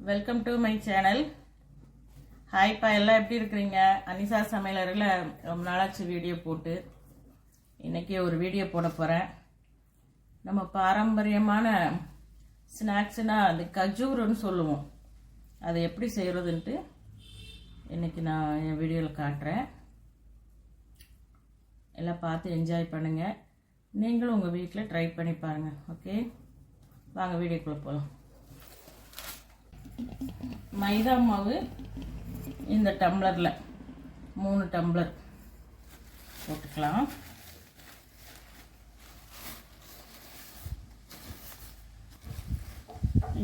Welcome to my channel. ஹாய்ப்பா, எல்லாம் எப்படி இருக்கிறீங்க? அனிசா சமையலறையில் ரொம்ப நாளாச்சு வீடியோ போட்டு. இன்றைக்கி ஒரு வீடியோ போட போகிறேன். நம்ம பாரம்பரியமான ஸ்நாக்ஸ்னால் அது கஜூருன்னு சொல்லுவோம். அதை எப்படி செய்கிறதுன்ட்டு இன்றைக்கி நான் என் வீடியோவில் காட்டுறேன். எல்லாம் பார்த்து என்ஜாய் பண்ணுங்கள். நீங்களும் உங்கள் வீட்டில் ட்ரை பண்ணி பாருங்கள். ஓகே, வாங்க வீடியோக்குள்ளே போகலாம். மைதா மாவு இந்த டம்ளரில் 3 டம்ளர் போட்டுக்கலாம்.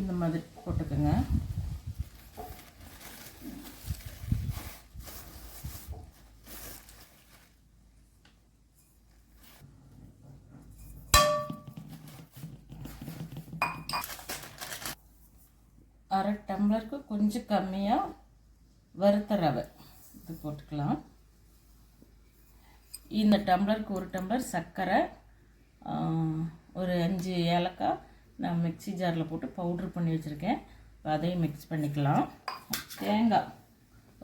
இந்த மாதிரி போட்டுக்கோங்க. அரை டம்ளருக்கு கொஞ்சம் கம்மியாக வறுத்த ரவை இது போட்டுக்கலாம். இந்த டம்ளருக்கு 1 டம்ளர் சர்க்கரை, ஒரு 5 ஏலக்காய் நான் மிக்ஸி ஜாரில் போட்டு பவுட்ரு பண்ணி வச்சுருக்கேன். அதையும் மிக்ஸ் பண்ணிக்கலாம். தேங்காய்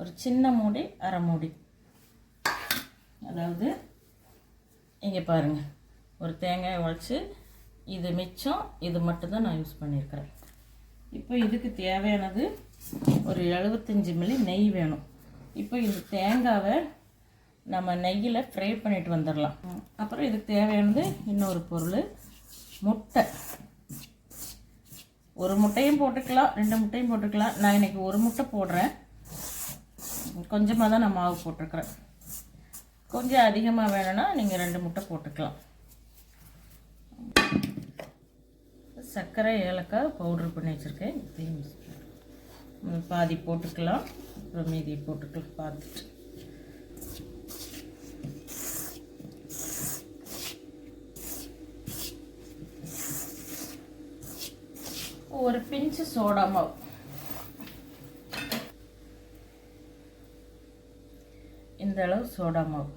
ஒரு சின்ன மூடி, அரை மூடி, அதாவது இங்கே பாருங்கள், ஒரு தேங்காயை உடைச்சி இது மிச்சம், இது மட்டும்தான் நான் யூஸ் பண்ணியிருக்கிறேன். இப்போ இதுக்கு தேவையானது ஒரு 75 மில்லி நெய் வேணும். இப்போ இந்த தேங்காவை நம்ம நெய்யில் ஃப்ரை பண்ணிட்டு வந்துடலாம். அப்புறம் இதுக்கு தேவையானது இன்னொரு பொருள், முட்டை. ஒரு முட்டையும் போட்டுக்கலாம், 2 முட்டையும் போட்டுக்கலாம். நான் இன்றைக்கி ஒரு முட்டை போடுறேன். கொஞ்சமாக தான் நான் மாவு போட்டிருக்கிறேன். கொஞ்சம் அதிகமாக வேணும்னா நீங்கள் 2 முட்டை போட்டுக்கலாம். சர்க்கரை, ஏலக்காய் பவுட்ரு பண்ணி வச்சுருக்கேன். இதையும் பாதி போட்டுக்கலாம், அப்புறம் மீதி போட்டுக்கலாம் பார்த்துட்டு. ஒரு பிஞ்சு சோடா மாவு, இந்த அளவு சோடா மாவு.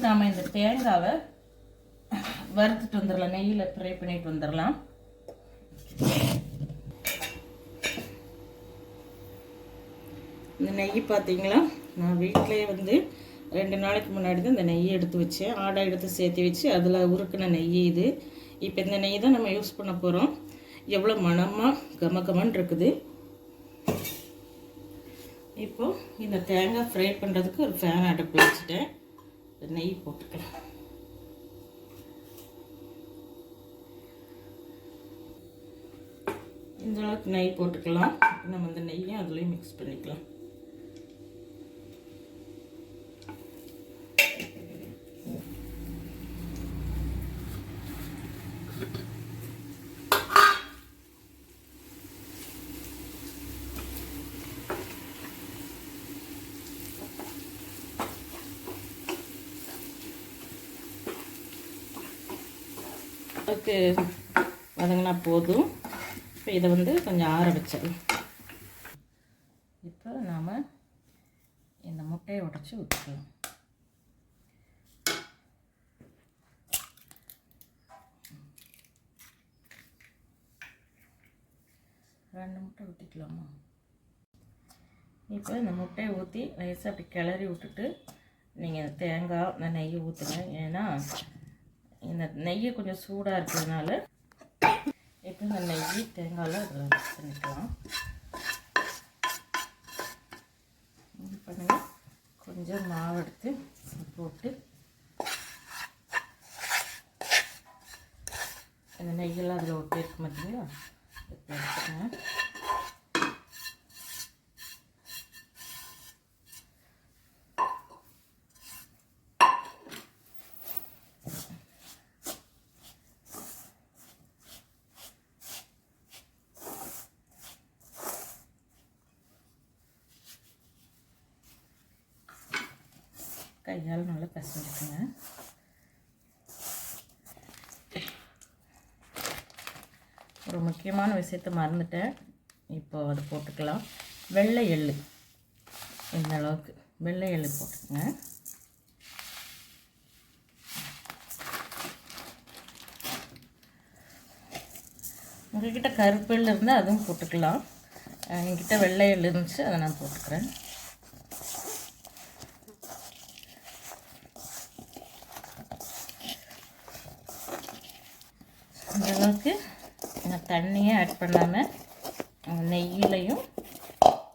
நாம் இந்த தேங்காவை வறுத்துட்டு வந்துடலாம், நெய்யில் ஃப்ரை பண்ணிட்டு வந்துடலாம். இந்த நெய் பார்த்தீங்களா, நான் வீட்டிலே 2 நாளைக்கு முன்னாடி தான் இந்த நெய்யை எடுத்து வச்சேன். ஆடை எடுத்து சேர்த்து வச்சு அதில் உருக்கின நெய் இது. இப்போ இந்த நெய் தான் நம்ம யூஸ் பண்ண போகிறோம். எவ்வளோ மணமாக கமகமன்னு இருக்குது. இப்போது இந்த தேங்காய் ஃப்ரை பண்ணுறதுக்கு ஒரு ஃபேன் அடுப்பில் வச்சுட்டேன். நெய் போட்டுக்கலாம். இந்த அளவுக்கு நெய் போட்டுக்கலாம். நம்ம இந்த நெய்யும் அதுலேயும் மிக்ஸ் பண்ணிக்கலாம். அதுக்கு வதங்கினா போதும். இப்போ இதை கொஞ்சம் ஆற வச்சிடலாம். இப்போ நாம் இந்த முட்டையை உடைச்சி ஊற்றிக்கலாம். ரெண்டு முட்டை ஊற்றிக்கலாமா? இப்போ இந்த முட்டையை ஊற்றி லேசாக அப்படி கிளறி விட்டுட்டு நீங்கள் தேங்காய் இந்த நெய்யை ஊற்றுங்க. ஏன்னா இந்த நெய்யை கொஞ்சம் சூடாக இருக்கிறதுனால இப்போ இந்த நெய் தேங்காயில் இதில் மிக்ஸ் பண்ணிக்கலாம். பண்ணுங்கள், கொஞ்சம் மாவு எடுத்து போட்டு இந்த நெய்யெல்லாம் அதில் ஒட்டி இருக்க மாட்டீங்களா, எடுத்துக்கோங்க. கையால் நல்லா பிசைஞ்சுக்கோங்க. ஒரு முக்கியமான விஷயத்தை மறந்துட்டேன். இப்போ அது போட்டுக்கலாம். வெள்ளை எள்ளு, இந்த அளவுக்கு வெள்ளை எள்ளு போட்டுக்கங்க. உங்கள்கிட்ட கருப்பு எள்ளு இருந்தால் அதுவும் போட்டுக்கலாம். என்கிட்ட வெள்ளை எள்ளு இருந்துச்சு, அதை நான் போட்டுக்கிறேன். இந்த அளவுக்கு நான் தண்ணியே ஆட் பண்ணாமல் நெய்யிலையும்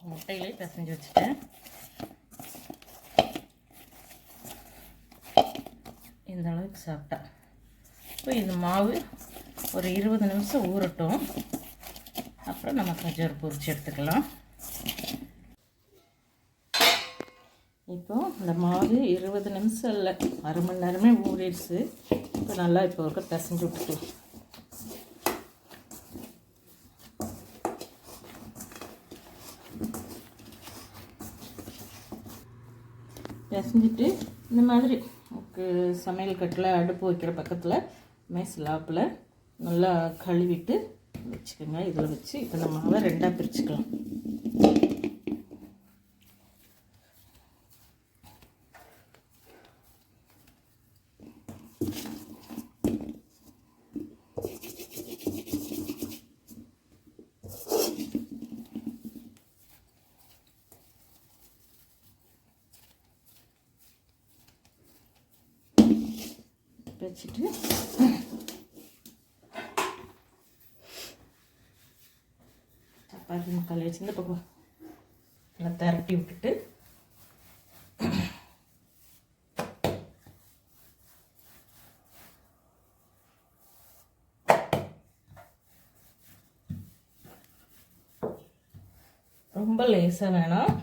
முட்டையிலையும் பிசைஞ்சு வச்சுட்டேன். இந்த அளவுக்கு சாப்பிட்டா இப்போ இந்த மாவு ஒரு 20 நிமிஷம் ஊறட்டும். அப்புறம் நம்ம கஜோர் பொரிச்சு எடுத்துக்கலாம். இப்போ இந்த மாவு 20 நிமிஷம் இல்லை, அரை மணி நேரமே ஊறிடுச்சு. இப்போ நல்லா இப்போ இருக்க பிசைஞ்சு விட்டுக்கலாம். பிசைஞ்சிட்டு இந்த மாதிரி சமையல் கட்டில் அடுப்பு வைக்கிற பக்கத்தில் ஸ்லாப்பில் நல்லா கழுவிட்டு வச்சுக்கோங்க. இதில் வச்சு இப்போ நம்ம மாவை 2ஆக பிரிச்சுக்கலாம். வச்சுட்டு சப்பாத்தி முக்கால் வச்சு இந்த பக்கம் நல்லா திரட்டி விட்டுட்டு ரொம்ப லேசாக வேணாம்,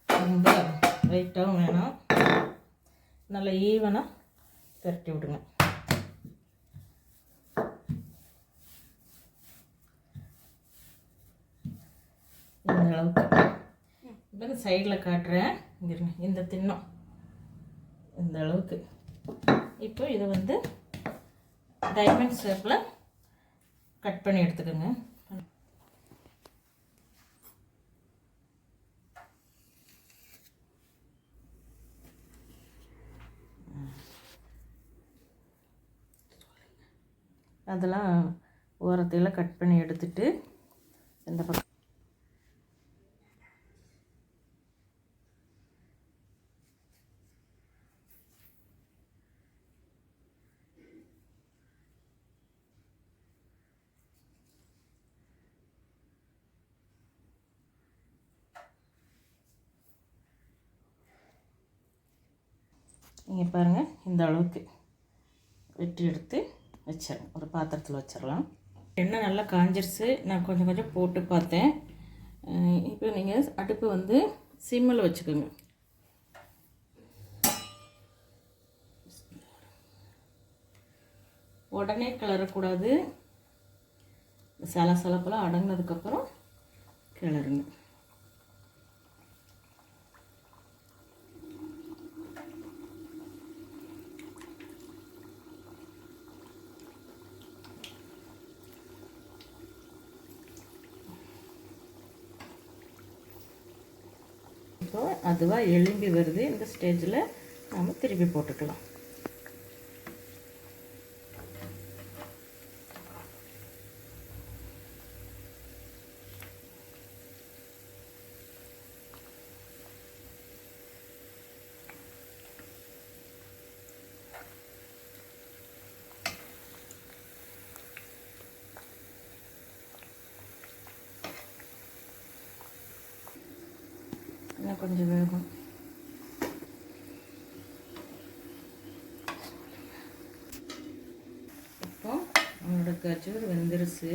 ரொம்ப வெயிட்டாகவும் வேணாம், நல்லா ஈவனாக திரட்டி விடுங்க. இந்த அளவுக்கு இப்போ சைடில் காட்டுறேன். இங்கே இருங்க, இந்த தின்னம் இந்த அளவுக்கு. இப்போ இதை வந்து டைமண்ட் ஷேப்பில் கட் பண்ணி எடுத்துக்கோங்க. அதெல்லாம் ஓரத்தையில் கட் பண்ணி எடுத்துட்டு இந்த பக்கம் இங்கே பாருங்கள், இந்த அளவுக்கு வெட்டி எடுத்து வச்சிடலாம். ஒரு பாத்திரத்தில் வச்சிடலாம். எண்ணெய் நல்லா காஞ்சிருச்சு. நான் கொஞ்சம் கொஞ்சம் போட்டு பார்த்தேன். இப்போ நீங்கள் அடுப்பு வந்து சிம்மில் வச்சுக்கோங்க. உடனே கிளறக்கூடாது. சலசலப்பெல்லாம் அடங்கினதுக்கப்புறம் கிளறுங்க. இப்போ அதுவாக எலும்பி வருது. இந்த ஸ்டேஜில் நம்ம திருப்பி போட்டுக்கலாம். கொஞ்சம் வேகும். இப்போ நம்மளோட கஜூர் வெந்துருச்சு.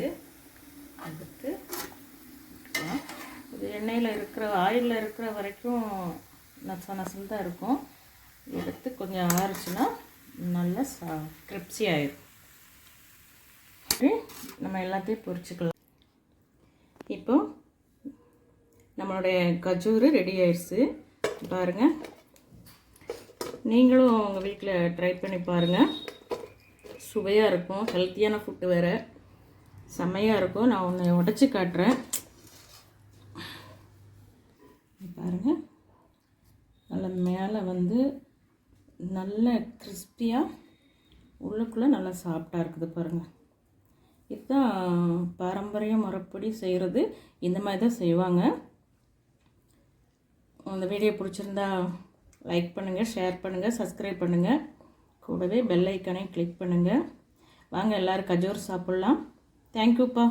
அடுத்து இது எண்ணெயில் இருக்கிற ஆயிலில் இருக்கிற வரைக்கும் நசல் தான் இருக்கும். எடுத்து கொஞ்சம் ஆறுச்சுன்னா நல்லா கிரிப்ஸி ஆயிடும். நம்ம எல்லாத்தையும் பொரிச்சுக்கலாம். இப்போ நம்மளுடைய கஜூரு ரெடி ஆயிடுச்சு. பாருங்கள், நீங்களும் உங்கள் வீட்டில் ட்ரை பண்ணி பாருங்கள். சுவையாக இருக்கும், ஹெல்த்தியான ஃபுட்டு வேறு, செம்மையாக இருக்கும். நான் ஒன்று உடச்சி காட்டுறேன். வந்து நல்ல கிறிஸ்பியாக உள்ளுக்குள்ளே நல்லா சாஃப்டாக இருக்குது பாருங்கள். இதுதான் பாரம்பரிய முறைப்படி செய்கிறது. இந்த மாதிரி தான் செய்வாங்க. அந்த வீடியோ பிடிச்சிருந்தா லைக் பண்ணுங்கள், ஷேர் பண்ணுங்கள், சப்ஸ்கிரைப் பண்ணுங்கள். கூடவே பெல் ஐக்கானை கிளிக் பண்ணுங்கள். வாங்க எல்லோரும் கஜோர் சாப்பிட்லாம். தேங்க்யூப்பா.